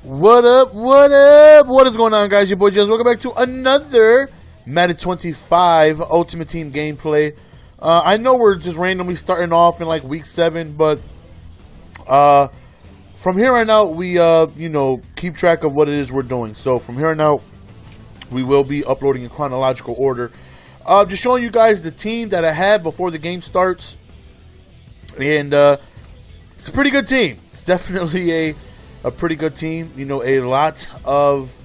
What up, what up? What is going on, guys? Your boy Jez. Welcome back to another Madden 25 Ultimate Team gameplay. I know we're just randomly starting off in like week 7, but from here on out, we keep track of what it is we're doing. So from here on out, we will be uploading in chronological order. Just showing you guys the team that I had before the game starts, and it's a pretty good team. It's definitely a pretty good team. You know, a lot of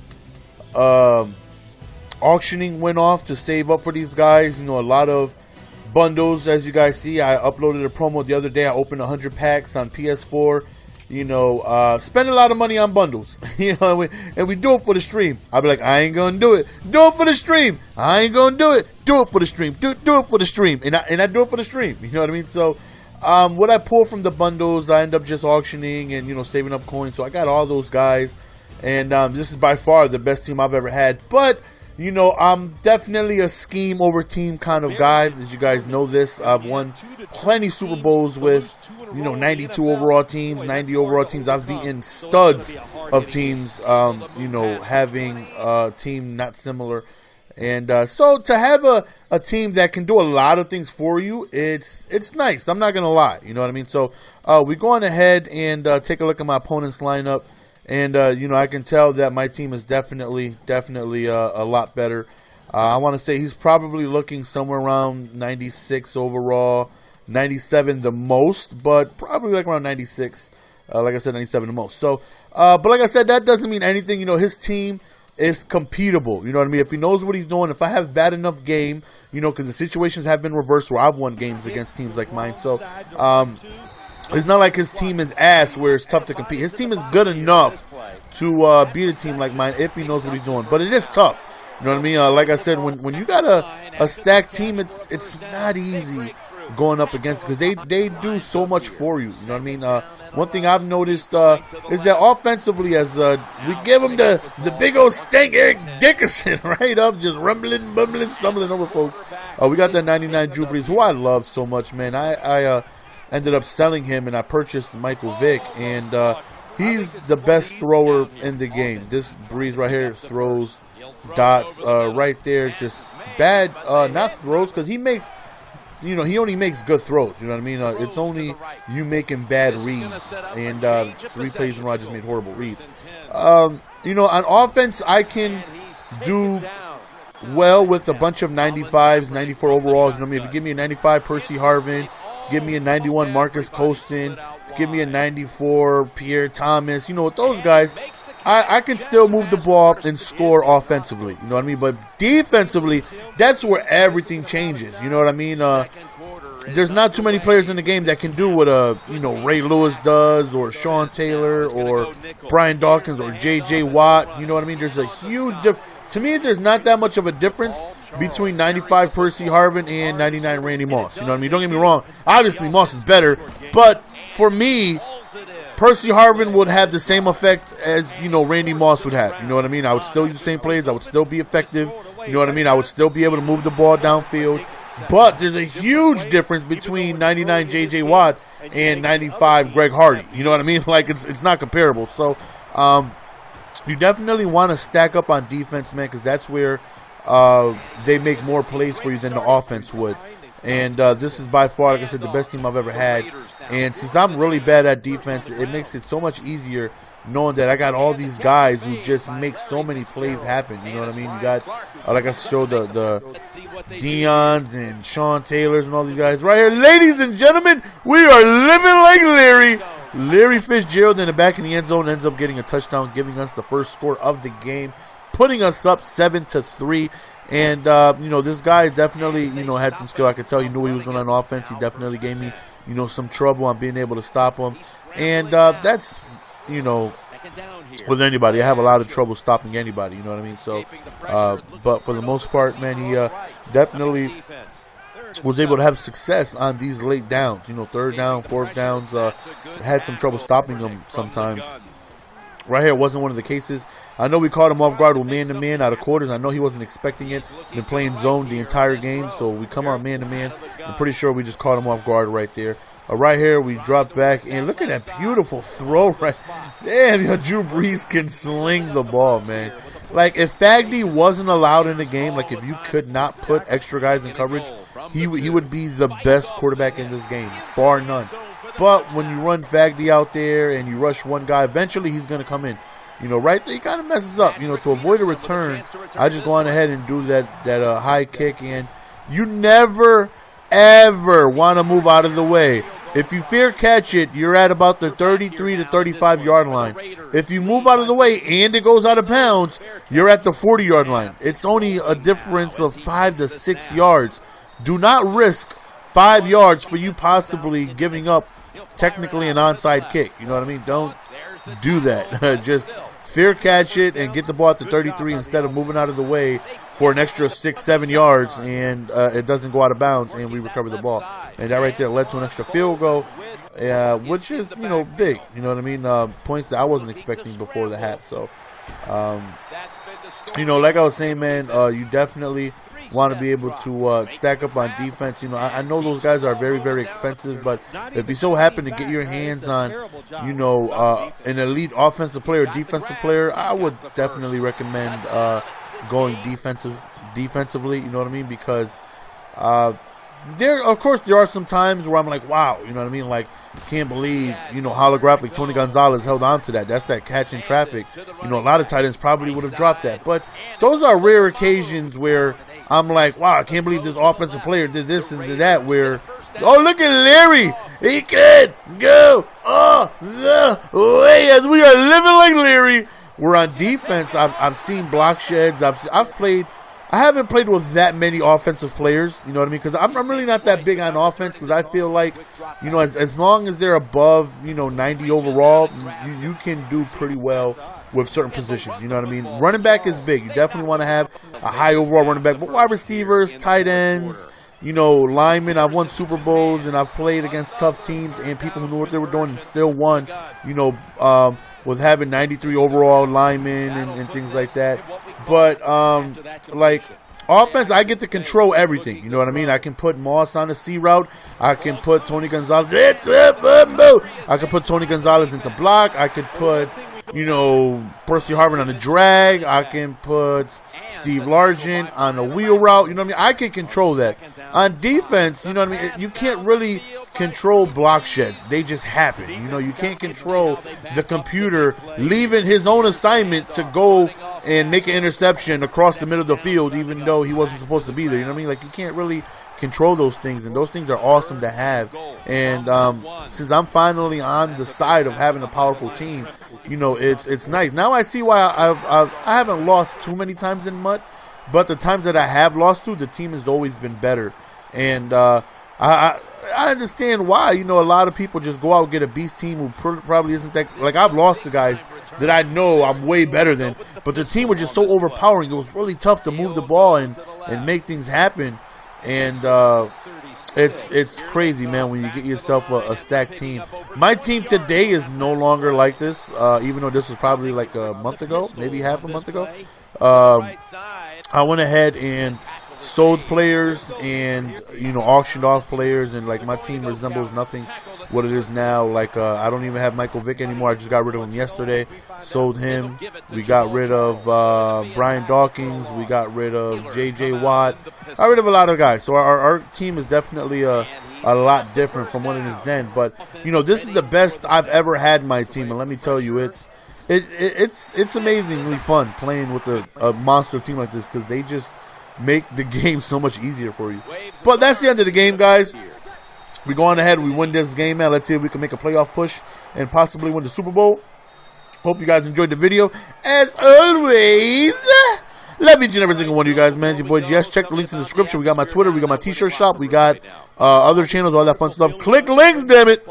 auctioning went off to save up for these guys. You know, a lot of bundles, as you guys see. I uploaded a promo the other day. I opened 100 packs on PS4. You know, spend a lot of money on bundles. You know, and we do it for the stream. I'll be like, I ain't gonna do it. Do it for the stream. I ain't gonna do it. Do it for the stream. Do it for the stream. And I do it for the stream. You know what I mean? So what I pull from the bundles, I end up just auctioning and, you know, saving up coins. So I got all those guys, and this is by far the best team I've ever had. But, you know, I'm definitely a scheme over team kind of guy. As you guys know this, I've won plenty Super Bowls with, you know, 92 overall teams, 90 overall teams. I've beaten studs of teams, you know, having a team not similar. And so to have a team that can do a lot of things for you, it's nice. I'm not going to lie. You know what I mean? So we go on ahead and take a look at my opponent's lineup. And, you know, I can tell that my team is definitely a lot better. I want to say he's probably looking somewhere around 96 overall, 97 the most, but probably like around 96. Like I said, 97 the most. So, but like I said, that doesn't mean anything. You know, his team is competable. You know what I mean? If he knows what he's doing, if I have bad enough game, you know, because the situations have been reversed where I've won games against teams like mine. So, it's not like his team is ass where it's tough to compete. His team is good enough to beat a team like mine if he knows what he's doing. But it is tough. You know what I mean? Like I said, when you got a stacked team, it's not easy going up against, because they do so much for you. You know what I mean? One thing I've noticed is that offensively, as we give him the big old stank Eric Dickerson right up, just rumbling, bumbling, stumbling over folks. We got that 99 Drew Brees, who I love so much, man. I ended up selling him, and I purchased Michael Vick, and he's the best thrower in the game. This Brees right here throws dots right there, just bad, not throws, because he makes, you know, he only makes good throws. You know what I mean? It's only you making bad reads, and 3 plays in a row I just made horrible reads. You know, on offense, I can do well with a bunch of 95s, 94 overalls. You know what I mean? If you give me a 95 Percy Harvin, give me a 91 Marcus Colston, give me a 94 Pierre Thomas, you know, with those guys, I can still move the ball and score offensively. You know what I mean? But defensively, that's where everything changes. You know what I mean? There's not too many players in the game that can do what you know, Ray Lewis does, or Sean Taylor, or Brian Dawkins, or J.J. Watt. You know what I mean? There's a huge difference. To me, there's not that much of a difference between 95 Percy Harvin and 99 Randy Moss. You know what I mean? Don't get me wrong. Obviously, Moss is better. But for me, Percy Harvin would have the same effect as, you know, Randy Moss would have. You know what I mean? I would still use the same plays. I would still be effective. You know what I mean? I would still be able to move the ball downfield. But there's a huge difference between 99 J.J. Watt and 95 Greg Hardy. You know what I mean? Like, it's not comparable. So, you definitely want to stack up on defense, man, because that's where they make more plays for you than the offense would. And this is by far, like I said, the best team I've ever had. And since I'm really bad at defense, it makes it so much easier knowing that I got all these guys who just make so many plays happen. You know what I mean? You got, like I showed, the Deons and Sean Taylors and all these guys right here. Ladies and gentlemen, we are living like Larry. Larry Fitzgerald in the back in the end zone ends up getting a touchdown, giving us the first score of the game, putting us up 7-3. And, you know, this guy definitely, you know, had some skill. I could tell he knew what he was doing on offense. He definitely gave me, you know, some trouble on being able to stop him. And that's, you know, with anybody. I have a lot of trouble stopping anybody, you know what I mean? So, but for the most part, man, he definitely was able to have success on these late downs. You know, 3rd down, 4th downs. Had some trouble stopping them sometimes. Right here wasn't one of the cases. I know we caught him off guard with man-to-man out of quarters. I know he wasn't expecting it. Been playing zone the entire game, so we come out man-to-man. I'm pretty sure we just caught him off guard right there. right here. We drop back, and look at that beautiful throw right. Damn, yo, Drew Brees can sling the ball, man. Like, if Fagdy wasn't allowed in the game, like if you could not put extra guys in coverage, he would be the best quarterback in this game, bar none. But when you run Fagdy out there and you rush one guy, eventually he's going to come in. You know, right there, he kind of messes up. You know, to avoid a return, I just go on ahead and do that high kick. And you never, ever want to move out of the way. If you fair catch it, you're at about the 33 to 35 yard line. If you move out of the way and it goes out of bounds, you're at the 40 yard line. It's only a difference of 5 to 6 yards. Do not risk 5 yards for you possibly giving up technically an onside kick. You know what I mean? Don't do that. Just fair catch it and get the ball at the 33 instead of moving out of the way for an extra 6-7 yards, and it doesn't go out of bounds, and we recover the ball. And that right there led to an extra field goal, which is, you know, big. You know what I mean? Points that I wasn't expecting before the half. So, you know, like I was saying, man, you definitely want to be able to stack up on defense. You know, I know those guys are very, very expensive, but if you so happen to get your hands on, you know, an elite offensive player, defensive player, I would definitely recommend going defensively. You know what I mean? Because of course there are some times where I'm like, wow, you know what I mean? Like, can't believe, you know, holographic Tony Gonzalez held on to that. That's that catch in traffic. You know, a lot of tight ends probably would have dropped that. But those are rare occasions where I'm like, wow, I can't believe this offensive player did this and did that. Where, oh, look at Larry. He could go the way as we are living like Larry. We're on defense. I've seen block sheds. I haven't played with that many offensive players. You know what I mean? Because I'm really not that big on offense. Because I feel like, you know, as long as they're above, you know, 90 overall, you can do pretty well with certain positions. You know what I mean? Running back is big. You definitely want to have a high overall running back. But wide receivers, tight ends, you know, linemen. I've won Super Bowls and I've played against tough teams and people who knew what they were doing and still won, you know, with having 93 overall linemen and things like that. But, like, offense, I get to control everything. You know what I mean? I can put Moss on the C route. I can put Tony Gonzalez. I can put Tony Gonzalez into block. I could put, you know, Percy Harvin on the drag. I can put Steve Largent on the wheel route. You know what I mean? I can control that. On defense, you know what I mean? You can't really control block sheds. They just happen. You know, you can't control the computer leaving his own assignment to go and make an interception across the middle of the field even though he wasn't supposed to be there. You know what I mean? Like, you can't really control those things, and those things are awesome to have. And since I'm finally on the side of having a powerful team, you know, it's nice. Now I see why I haven't lost too many times in MUT, but the times that I have lost to, the team has always been better. And I understand why. You know, a lot of people just go out and get a beast team who probably isn't that. Like, I've lost to guys that I know I'm way better than, but the team was just so overpowering. It was really tough to move the ball and make things happen. And it's crazy, man, when you get yourself a stacked team. My team today is no longer like this, even though this was probably like a month ago, maybe half a month ago. I went ahead and sold players and, you know, auctioned off players, and like my team resembles nothing what it is now. Like, I don't even have Michael Vick anymore. I just got rid of him yesterday. Sold him. We got rid of Brian Dawkins. We got rid of J.J. Watt. Got rid of a lot of guys. So our team is definitely a lot different from what it is then. But, you know, this is the best I've ever had in my team, and let me tell you, it's amazingly fun playing with a monster team like this, because they just make the game so much easier for you. But that's the end of the game, guys. We go on ahead. We win this game, man. Let's see if we can make a playoff push and possibly win the Super Bowl. Hope you guys enjoyed the video. As always, love each and every single one of you guys, man. It's your boy GS. Check the links in the description. We got my Twitter. We got my t-shirt shop. We got other channels, all that fun stuff. Click links, damn it.